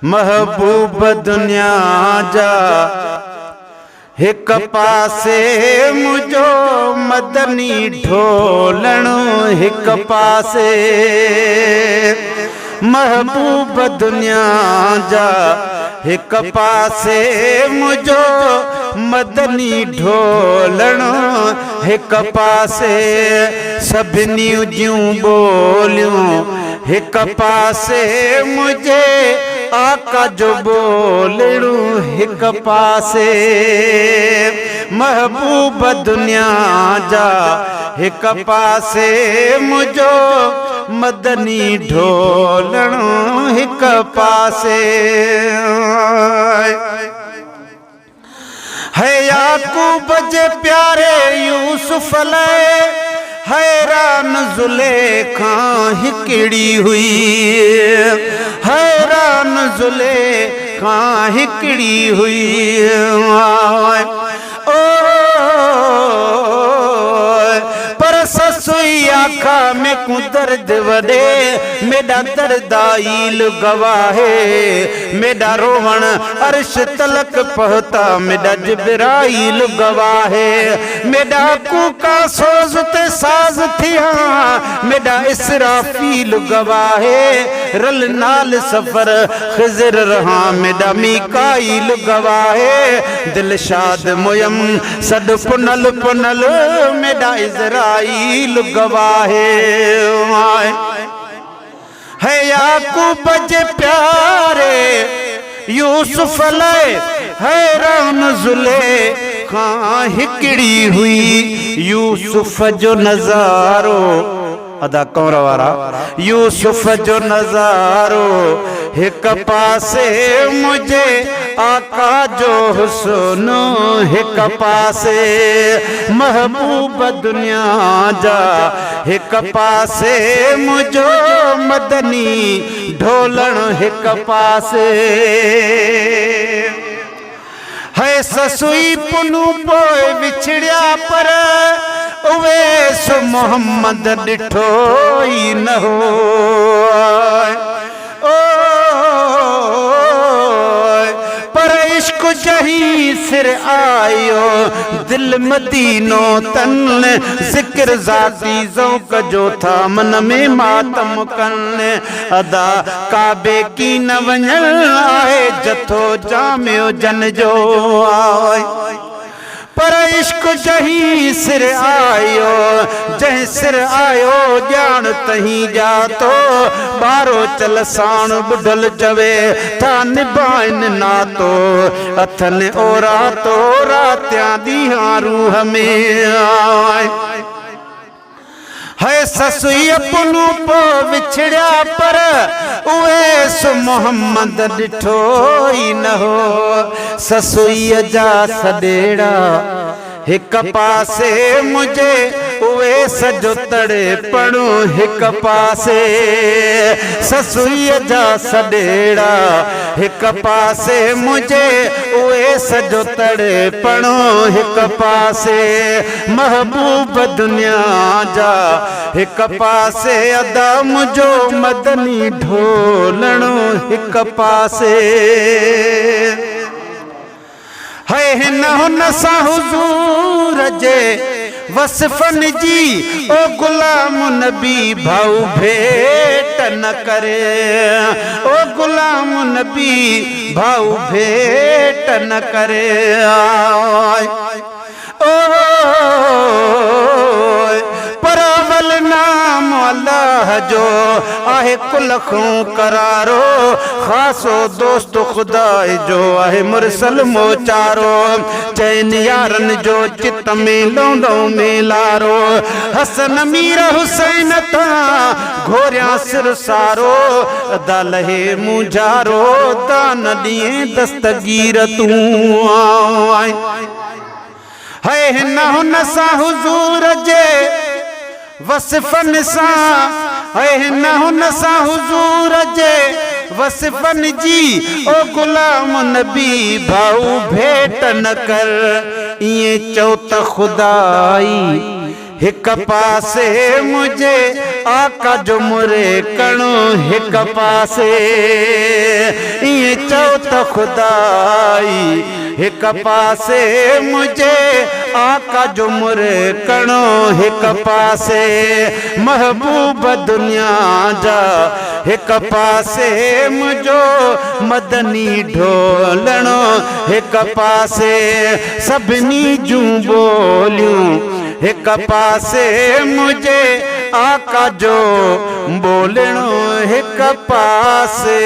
महबूब दुनिया जा हिक पासे मुझो मदनी ढोलणो हिक पासे महबूब दुनिया जा हिक पासे मुझो मदनी ढोलणो हिक पासे सभिनी जूं बोलियूं हिक पासे मुझे आका जो बोलणो हिक पासे महबूब दुनिया जा हिक पासे मुझो मदनी ढोलणो हिक पासे है याकूब जे प्यारे यूसुफ ले हैरान जुलेखा हिकड़ी हुई हैरान जुलेखा हिकड़ी हुई ओ पर ससुई आखा में को दर्द वडे मेरा दर्दाइल गवाहे मेरा रोवण अर्श तलक पहुता मेरा जिब्राइल गवाहे मेरा कूका सोज ते साज थिया मेरा इसराफील गवाहे रल नाल सफर खिजर रहा मेरा मीकाइल गवाहे दिलशाद मुयम सद पुनल पुनल मेरा इज़राइल गवाहे है याकूब जे प्यारे यूसुफ ले हैरान जुलेखा हिकड़ी हुई यूसुफ जो नजारो अदा कौर वारा यूसुफ जो नजारो हिक पासे मुझे आका जो हुस्न हिक पासे महबूब दुनिया जा हिक पासे मुझो मदनी ढोलण हिक पासे है ससुई पुनू पोए विछड़िया पर उवेस मोहम्मद डिठो ही न हो पर इश्क जही सिर आयो दिल मदीनो तन जिक्र जाती ज़ौक़ जो था मन में मातम कन अदा काबे की न वञण आहे जथो जामियो जन जो आए पर इश्क जही सिर आयो जह सिर आयो जान तही जातो बारो चल साण बुढ़ल चवे था निभाइन नातो अथन ओरा तो रात्या दिया रूह में आए है ससुई पुनू पो विछड़िया पर उवेस मोहम्मद डिठो ही न हो ससुई जा सडेड़ा हिक पासे मुझे उवेस जो तड़े पड़ो हिक पासे ससुई जा सडेड़ा हिक पासे मुझे उवेस जो तड़े पड़ो हिक पासे महबूब दुनिया जा हिक पासे अदा मुझो मदनी ढोलणो हिक पासे है हिन हुन सा हुजूर जे वसफन जी ओ गुलाम नबी भाऊ भेट न करे ओ गुलाम नबी भाऊ भेट न करे ओ परवल नाम अल्लाह जो आहे कुल खूं करारो खासो दोस्त खुदा जो आहे मुरसल मोचारो चैन यारन जो चित में लोंडो में लारो हसन मीर हुसैन ता घोरिया सिर सारो दलहे मुझारो दान दिए दस्तगीर तू है हिन हुन सा हुजूर जे वसफन सा है हिन हुन सा हुजूर जे वसफन जी ओ गुलाम नबी भाऊ भेट न कर ये चौ त खुदाई हिक पासे मुझे आका जो मुरे कणो हिक पासे ये चौ तो खुदाई हिक पासे मुझे आका जो मुरे कणो हिक पासे महबूब दुनिया जा हिक पासे मुझो मदनी ढोलणो हिक पासे सभिनी जूं बोलियूं हिक पासे मुझे आका जो बोलणो हिक पासे।